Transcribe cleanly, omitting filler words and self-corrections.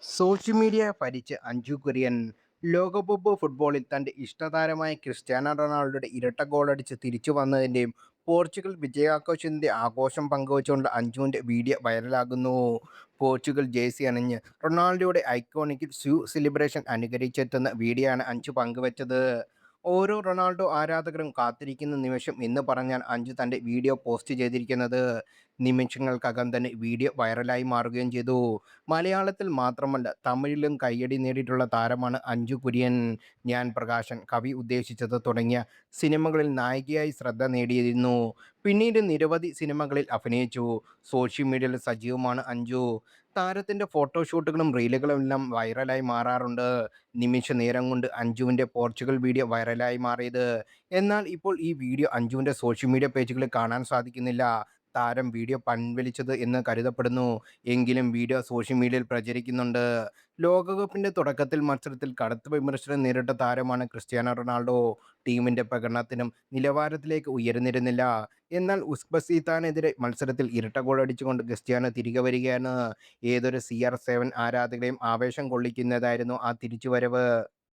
Social media ഭരിച്ച് Anju Kurian ലോകകപ്പ് ഫുട്ബോളിൽ തന്റെ ഇഷ്ടതാരമായ ക്രിസ്ത്യാനോ റൊണാൾഡോയുടെ ഇരട്ട ഗോളടിച്ച് തിരിച്ചു വന്നതിൻ്റെയും പോർച്ചുഗൽ വിജയാഘോഷത്തിൻ്റെ ആഘോഷം പങ്കുവച്ചുകൊണ്ട് അഞ്ജുവിൻ്റെ വീഡിയോ വൈറലാകുന്നു. പോർച്ചുഗൽ ജേഴ്സി അണിഞ്ഞ് റൊണാൾഡോയുടെ ഐക്കോണിക് ഷൂ സെലിബ്രേഷൻ അനുകരിച്ചെത്തുന്ന വീഡിയോ ആണ് അഞ്ജു പങ്കുവച്ചത്. ഓരോ റൊണാൾഡോ ആരാധകരും കാത്തിരിക്കുന്ന നിമിഷം എന്ന് പറഞ്ഞാണ് അഞ്ജു തൻ്റെ വീഡിയോ പോസ്റ്റ് ചെയ്തിരിക്കുന്നത്. നിമിഷങ്ങൾക്കകം തന്നെ വീഡിയോ വൈറലായി മാറുകയും ചെയ്തു. മലയാളത്തിൽ മാത്രമല്ല തമിഴിലും കയ്യടി നേടിയിട്ടുള്ള താരമാണ് അഞ്ജു കുര്യൻ. ഞാൻ പ്രകാശൻ, കവി ഉദ്ദേശിച്ചത് തുടങ്ങിയ സിനിമകളിൽ നായികയായി ശ്രദ്ധ നേടിയിരുന്നു. പിന്നീട് നിരവധി സിനിമകളിൽ അഭിനയിച്ചു. സോഷ്യൽ മീഡിയയിൽ സജീവമാണ് അഞ്ജു. താരത്തിൻ്റെ ഫോട്ടോഷൂട്ടുകളും റീലുകളും എല്ലാം വൈറലായി മാറാറുണ്ട്. നിമിഷ നേരം കൊണ്ട് അഞ്ജുവിൻ്റെ പോർച്ചുഗൽ വീഡിയോ വൈറലായി മാറിയത്. എന്നാൽ ഇപ്പോൾ ഈ വീഡിയോ അഞ്ജുവിൻ്റെ സോഷ്യൽ മീഡിയ പേജുകളിൽ കാണാൻ സാധിക്കുന്നില്ല. താരം വീഡിയോ പിൻവലിച്ചത് എന്ന് കരുതപ്പെടുന്നു. എങ്കിലും വീഡിയോ സോഷ്യൽ മീഡിയയിൽ പ്രചരിക്കുന്നുണ്ട്. ലോകകപ്പിന്റെ തുടക്കത്തിൽ മത്സരത്തിൽ കടുത്ത വിമർശനം നേരിട്ട താരമാണ് ക്രിസ്ത്യാനോ റൊണാൾഡോ. ടീമിന്റെ പ്രകടനത്തിനും നിലവാരത്തിലേക്ക് ഉയർന്നിരുന്നില്ല. എന്നാൽ ഉസ്ബെക്കിസ്ഥാനെതിരെ മത്സരത്തിൽ ഇരട്ട ഗോളടിച്ചുകൊണ്ട് ക്രിസ്ത്യാനോ തിരികെ വരികയാണ്. ഏതൊരു CR7 ആരാധകരെയും ആവേശം കൊള്ളിക്കുന്നതായിരുന്നു ആ തിരിച്ചുവരവ്.